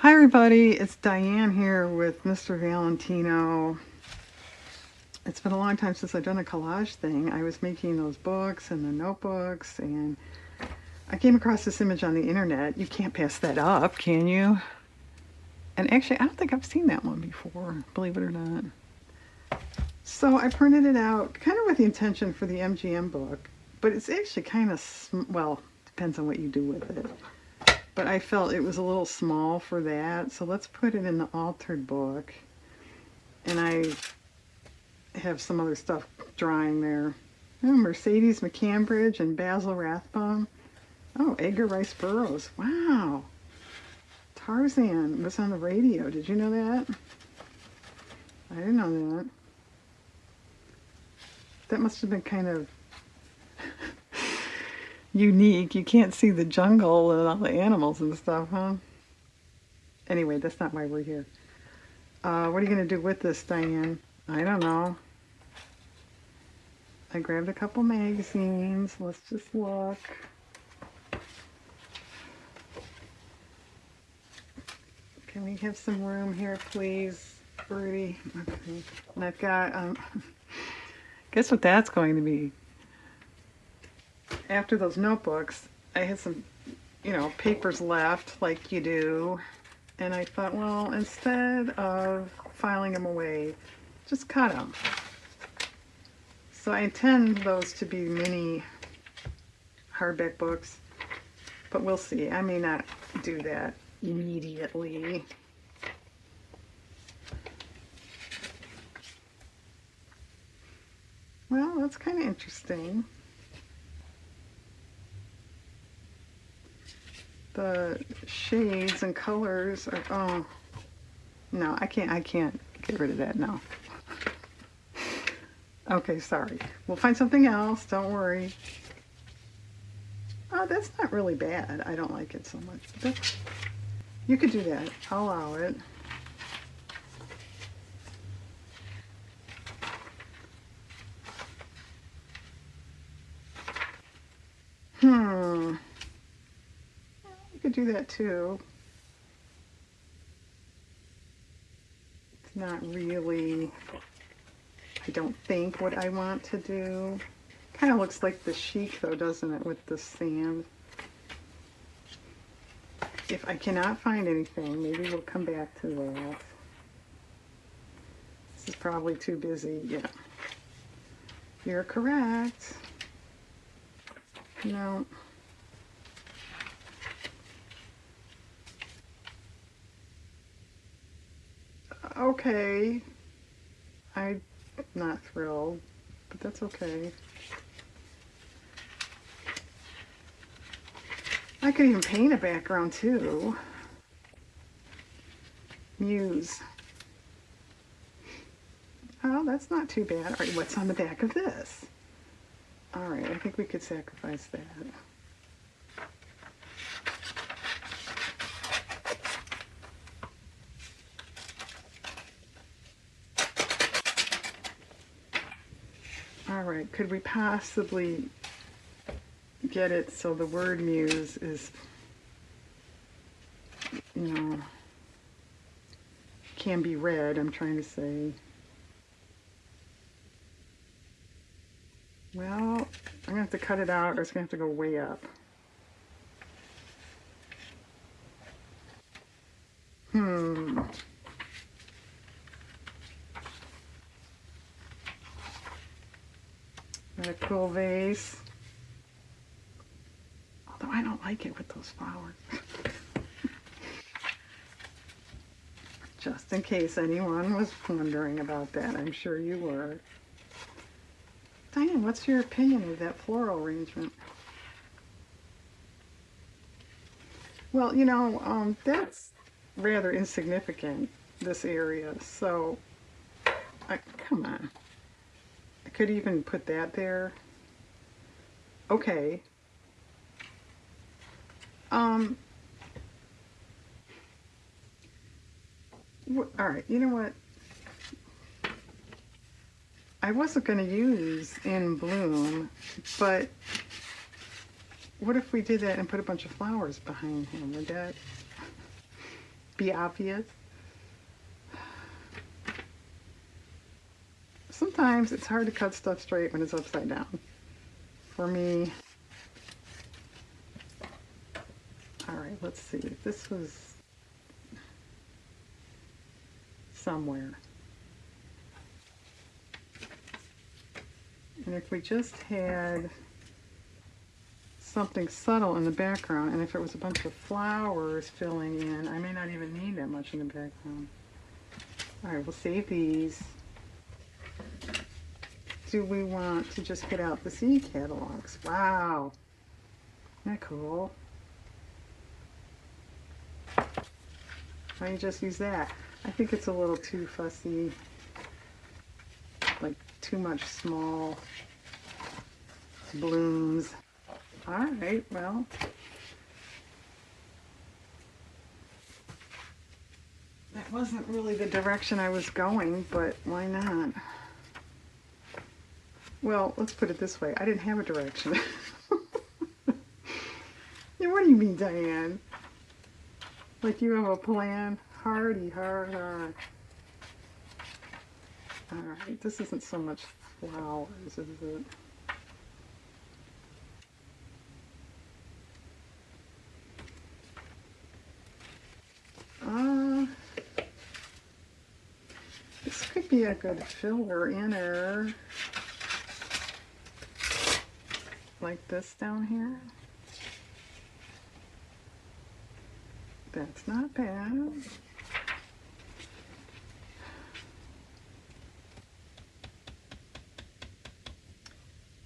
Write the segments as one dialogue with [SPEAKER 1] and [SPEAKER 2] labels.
[SPEAKER 1] Hi everybody, it's Diane here with Mr. Valentino. It's been a long time since I've done a collage thing. I was making those books and the notebooks, and I came across this image on the internet. You can't pass that up, can you? And actually, I don't think I've seen that one before, believe it or not. So I printed it out kind of with the intention for the MGM book, but it's actually kind of, well, depends on what you do with it. But I felt it was a little small for that, so let's put it in the altered book. And I have some other stuff drying there. Oh, Mercedes McCambridge and Basil Rathbone. Oh, Edgar Rice Burroughs. Wow. Tarzan was on the radio. Did you know that? I didn't know that. That must have been kind of unique. You can't see the jungle and all the animals and stuff, huh? Anyway, that's not why we're here. What are you going to do with this, Diane? I don't know. I grabbed a couple magazines. Let's just look. Can we have some room here, please, Birdie? Okay. And I've got, guess what that's going to be? After those notebooks, I had some, papers left, like you do. And I thought, well, instead of filing them away, just cut them. So I intend those to be mini hardback books, but we'll see. I may not do that immediately. Well, that's kind of interesting. The shades and colors are, oh, no, I can't get rid of that now. Okay, sorry. We'll find something else, don't worry. Oh, that's not really bad. I don't like it so much, but you could do that. I'll allow it. You could do that too. It's not really, I don't think, what I want to do. Kind of looks like the chic though, doesn't it, with the sand? If I cannot find anything, maybe we'll come back to that. This is probably too busy. Yeah. You're correct. No. Okay. I'm not thrilled, but that's okay. I could even paint a background too. Muse. Oh, that's not too bad. All right, what's on the back of this? All right, I think we could sacrifice that. All right, could we possibly get it so the word muse is, can be read, I'm trying to say. Well, I'm going to have to cut it out or it's going to have to go way up. Got a cool vase. Although I don't like it with those flowers. Just in case anyone was wondering about that, I'm sure you were. Diane, what's your opinion of that floral arrangement? Well, that's rather insignificant, this area, so, come on. I could even put that there. Okay. All right, you know what? I wasn't going to use In Bloom, but what if we did that and put a bunch of flowers behind him? Would that... be obvious. Sometimes it's hard to cut stuff straight when it's upside down. For me. Alright, let's see. This was somewhere. And if we just had something subtle in the background, and if it was a bunch of flowers filling in, I may not even need that much in the background. Alright, we'll save these. Do we want to just get out the seed catalogs? Wow. Isn't that cool? Why don't you just use that? I think it's a little too fussy. Like too much small blooms. Alright, well. That wasn't really the direction I was going, but why not? Well, let's put it this way. I didn't have a direction. Yeah, what do you mean, Diane? Like you have a plan? Hardy, hard. Alright, this isn't so much flowers, is it? This could be a good filler inner. Like this down here. That's not bad.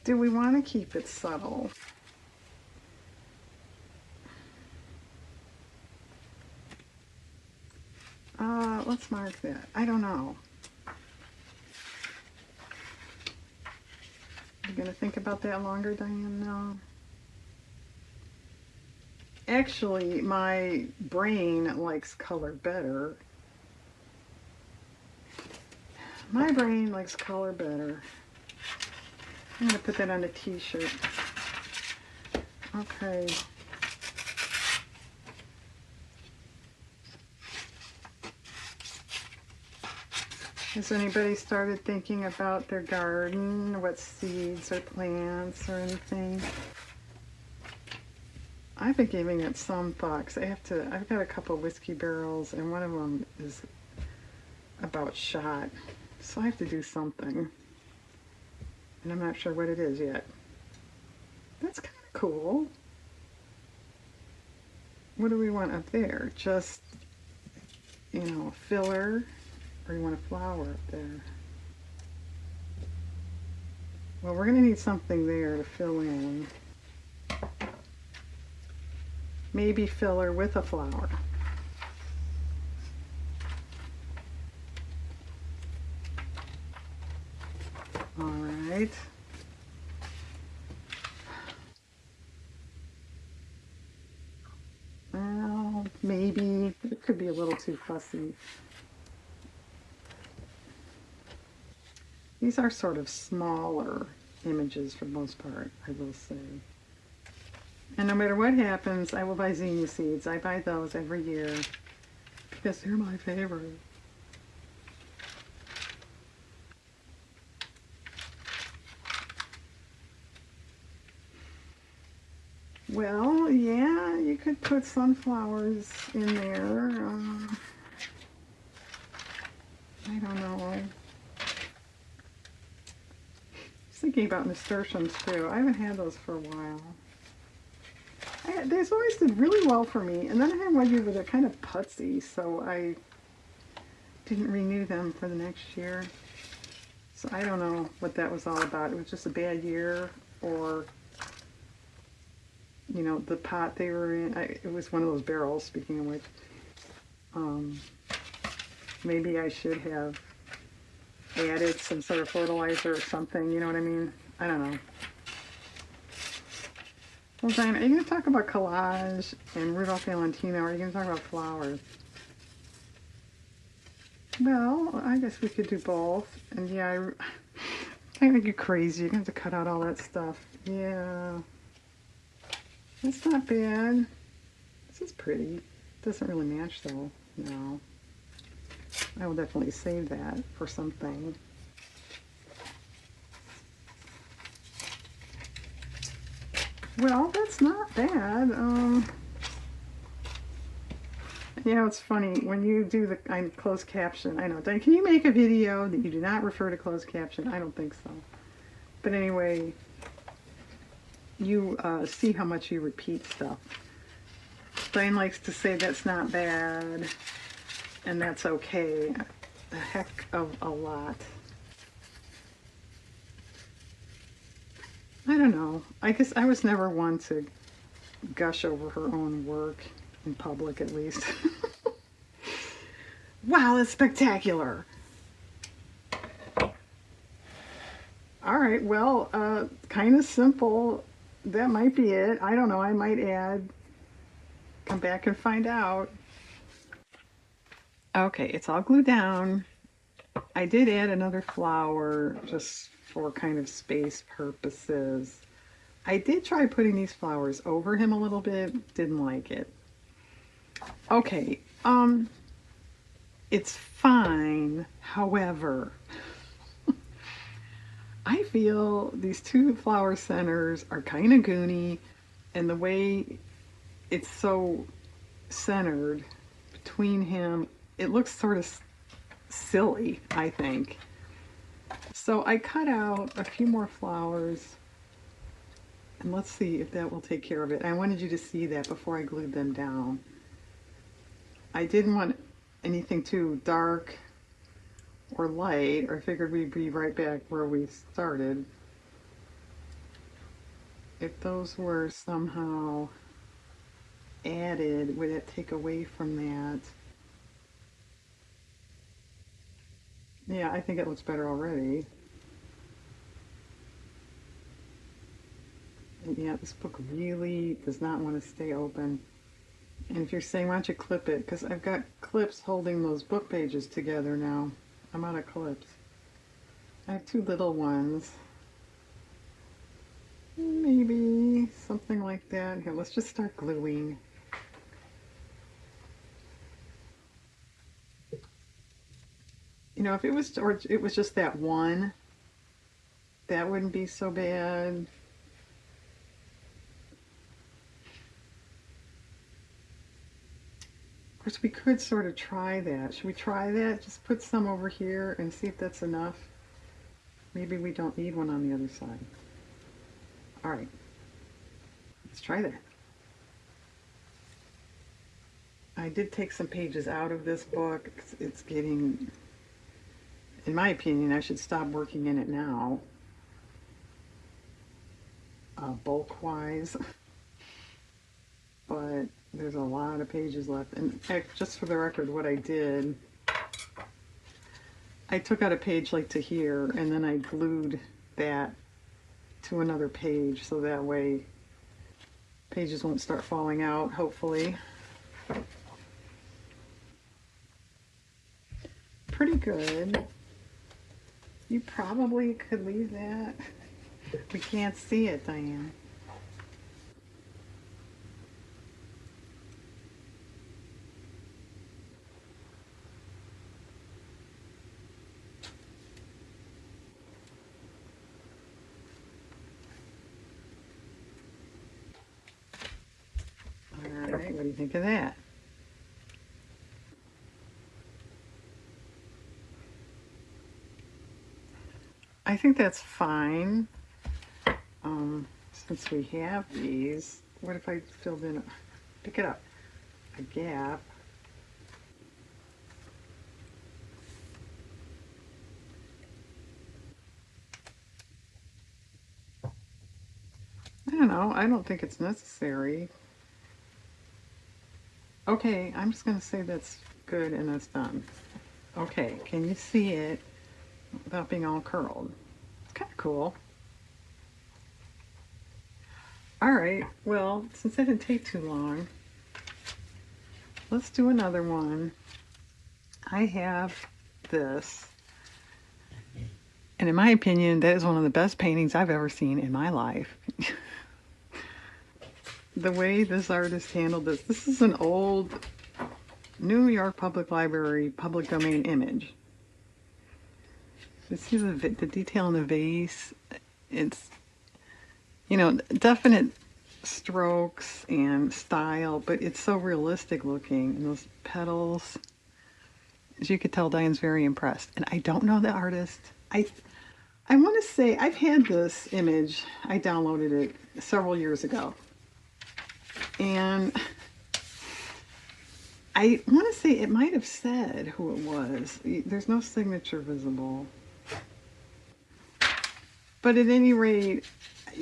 [SPEAKER 1] Do we want to keep it subtle? Let's mark that. I don't know. You gonna think about that longer, Diane? No. Actually, my brain likes color better. My brain likes color better. I'm gonna put that on a t-shirt. Okay. Has anybody started thinking about their garden? What seeds or plants or anything? I've been giving it some thought 'cause I've got a couple whiskey barrels and one of them is about shot. So I have to do something. And I'm not sure what it is yet. That's kind of cool. What do we want up there? Just, you know, a filler? Or you want a flower up there? Well, we're going to need something there to fill in. Maybe filler with a flower. All right. Well, maybe it could be a little too fussy. These are sort of smaller images for the most part, I will say. And no matter what happens, I will buy zinnia seeds. I buy those every year because they're my favorite. Well, yeah, you could put sunflowers in there. I don't know. Thinking about nasturtiums too. I haven't had those for a while. These always did really well for me, and then I had one year where they're kind of putsy, so I didn't renew them for the next year. So I don't know what that was all about. It was just a bad year, or you know, the pot they were in. It was one of those barrels. Speaking of which, maybe I should have added some sort of fertilizer or something, you know what I mean? I don't know. Well, Diane, are you going to talk about collage and Rudolph Valentino, or are you going to talk about flowers? Well, I guess we could do both. And yeah, I make you crazy. You're going to have to cut out all that stuff. Yeah. That's not bad. This is pretty. Doesn't really match though. No. I will definitely save that for something. Well, that's not bad. It's funny when you do the closed caption. I know. Can you make a video that you do not refer to closed caption? I don't think so. But anyway, you see how much you repeat stuff. Diane likes to say that's not bad, and that's okay. A heck of a lot. I don't know. I guess I was never one to gush over her own work, in public at least. Wow, that's spectacular. All right, well, kind of simple. That might be it. I don't know. I might add, come back and find out. Okay, it's all glued down. I did add another flower just for kind of space purposes. I did try putting these flowers over him a little bit, didn't like it. Okay, it's fine. However, I feel these two flower centers are kind of goony, and the way it's so centered between him, it looks sort of silly, I think. So I cut out a few more flowers, and let's see if that will take care of it. I wanted you to see that before I glued them down. I didn't want anything too dark or light, or I figured we'd be right back where we started. If those were somehow added, would it take away from that? Yeah, I think it looks better already. And yeah, this book really does not want to stay open. And if you're saying, why don't you clip it? Because I've got clips holding those book pages together now. I'm out of clips. I have two little ones. Maybe something like that. Here, let's just start gluing. If it was, or it was just that one, that wouldn't be so bad. Of course, we could sort of try that. Should we try that? Just put some over here and see if that's enough. Maybe we don't need one on the other side. All right, let's try that. I did take some pages out of this book. It's getting, in my opinion, I should stop working in it now, bulk-wise. But there's a lot of pages left. And just for the record, what I did, I took out a page like to here, and then I glued that to another page, so that way pages won't start falling out, hopefully. Pretty good. You probably could leave that. We can't see it, Diane. All right, what do you think of that? I think that's fine. Since we have these, what if I filled in, pick it up, a gap? I don't know. I don't think it's necessary. Okay, I'm just going to say that's good and that's done. Okay, can you see it without being all curled? It's kind of cool. All right, well, since that didn't take too long, let's do another one. I have this, and in my opinion, that is one of the best paintings I've ever seen in my life. The way this artist handled this is an old New York Public Library public domain image. You see the detail in the vase? It's, definite strokes and style, but it's so realistic looking. And those petals, as you could tell, Diane's very impressed. And I don't know the artist. I want to say I've had this image. I downloaded it several years ago. And I want to say it might have said who it was. There's no signature visible. But at any rate,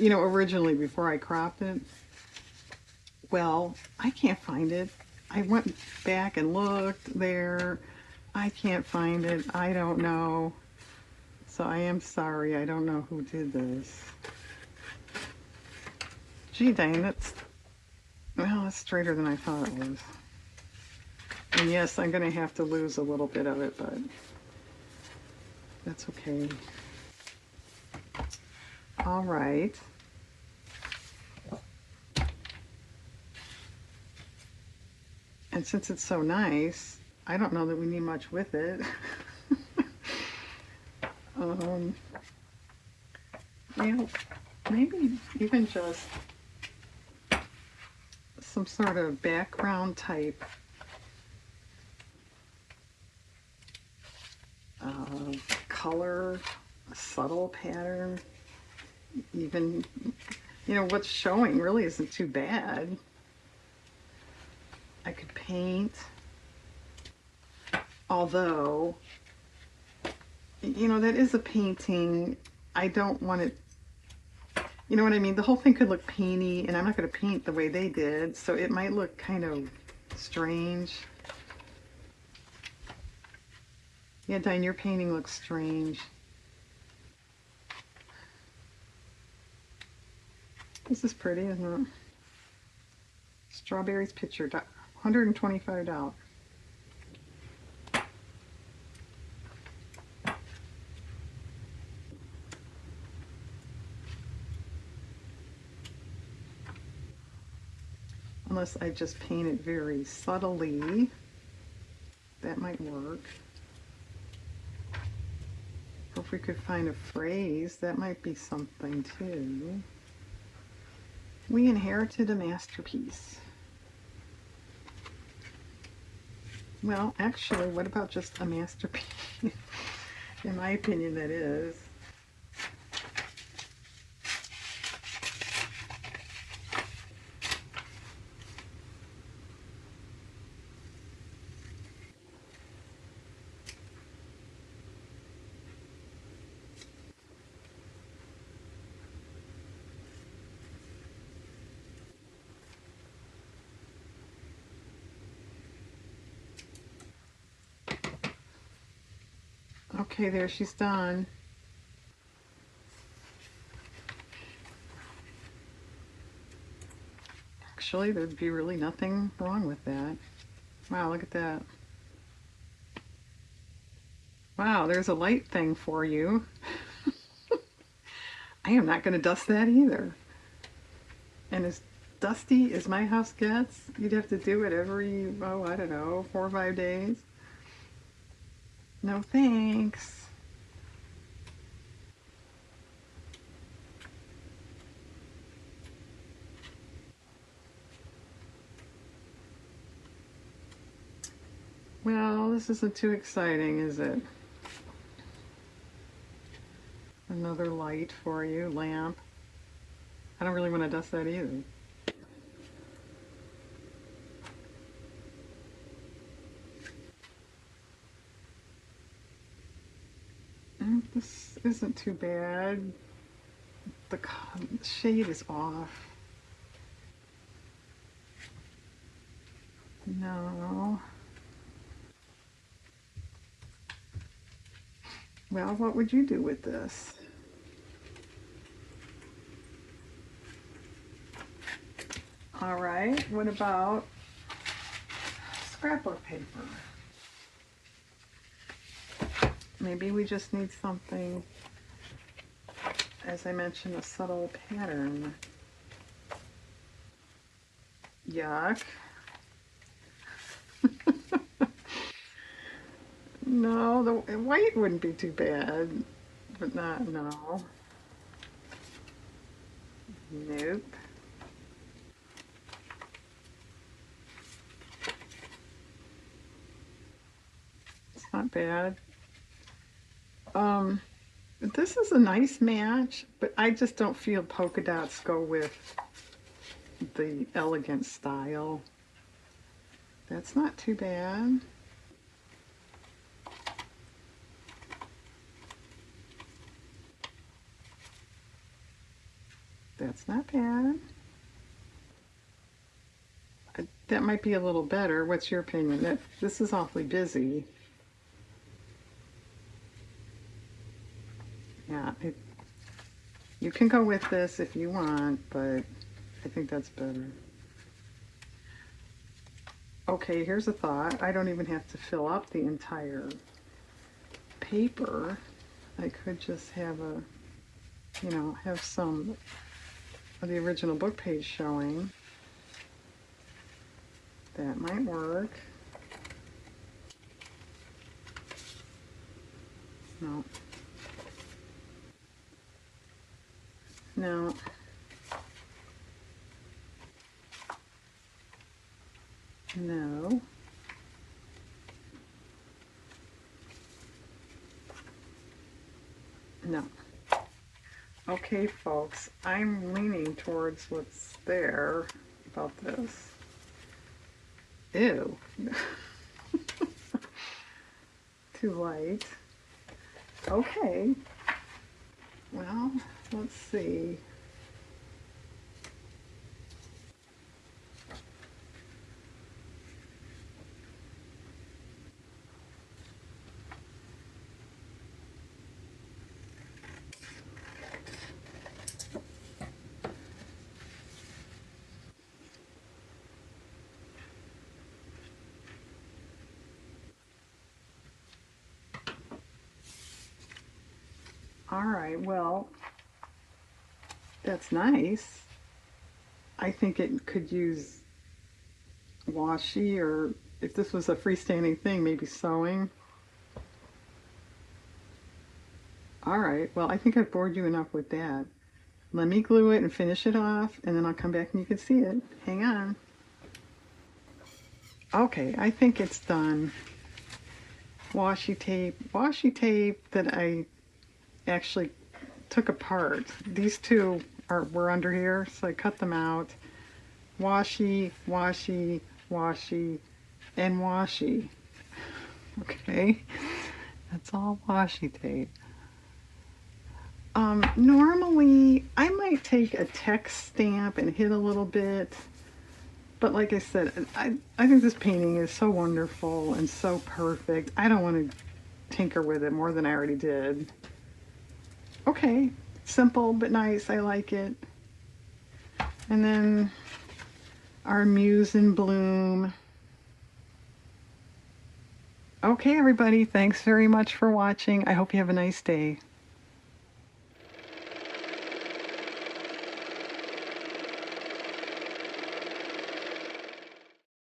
[SPEAKER 1] originally before I cropped it, well, I can't find it. I went back and looked there. I can't find it. I don't know. So I am sorry. I don't know who did this. Gee, dang, that's straighter than I thought it was. And yes, I'm going to have to lose a little bit of it, but that's okay. All right. And since it's so nice, I don't know that we need much with it. Maybe even just some sort of background type color, a subtle pattern. Even, what's showing really isn't too bad. I could paint, although, that is a painting. I don't want it, you know what I mean? The whole thing could look painty, and I'm not going to paint the way they did, so it might look kind of strange. Yeah, Diane, your painting looks strange. This is pretty, isn't it? Strawberries picture, $125. Unless I just paint it very subtly. That might work. Or if we could find a phrase, that might be something too. We inherited a masterpiece. Well, actually, what about just a masterpiece? In my opinion, that is. Okay, there, she's done. Actually, there'd be really nothing wrong with that. Wow, look at that. Wow, there's a light thing for you. I am not going to dust that either. And as dusty as my house gets, you'd have to do it every, I don't know, 4 or 5 days. No thanks. Well, this isn't too exciting, is it? Another light for you, lamp. I don't really want to dust that either. And this isn't too bad. The shade is off. No. Well, what would you do with this? All right, what about scrapbook paper? Maybe we just need something, as I mentioned, a subtle pattern. Yuck. No, the white wouldn't be too bad, but not, no. Nope. It's not bad. Um, this is a nice match, but I just don't feel polka dots go with the elegant style. That's not too bad. That's not bad. That might be a little better. What's your opinion? This is awfully busy. Yeah, you can go with this if you want, but I think that's better. Okay, here's a thought. I don't even have to fill up the entire paper. I could just have have some of the original book page showing. That might work. No. No. No. No. Okay, folks, I'm leaning towards what's there about this. Ew. Too light. Okay. Well, let's see. All right, well, that's nice. I think it could use washi, or if this was a freestanding thing, maybe sewing. All right, well, I think I've bored you enough with that. Let me glue it and finish it off, and then I'll come back and you can see it. Hang on. Okay, I think it's done. Washi tape that I actually took apart. These two were under here, so I cut them out. Washi, washi, washi, and washi. Okay, that's all washi tape. Normally I might take a text stamp and hit a little bit, but like I said, I think this painting is so wonderful and so perfect. I don't want to tinker with it more than I already did. Okay, simple but nice. I like it. And then our muse in bloom. Okay, everybody, thanks very much for watching. I hope you have a nice day.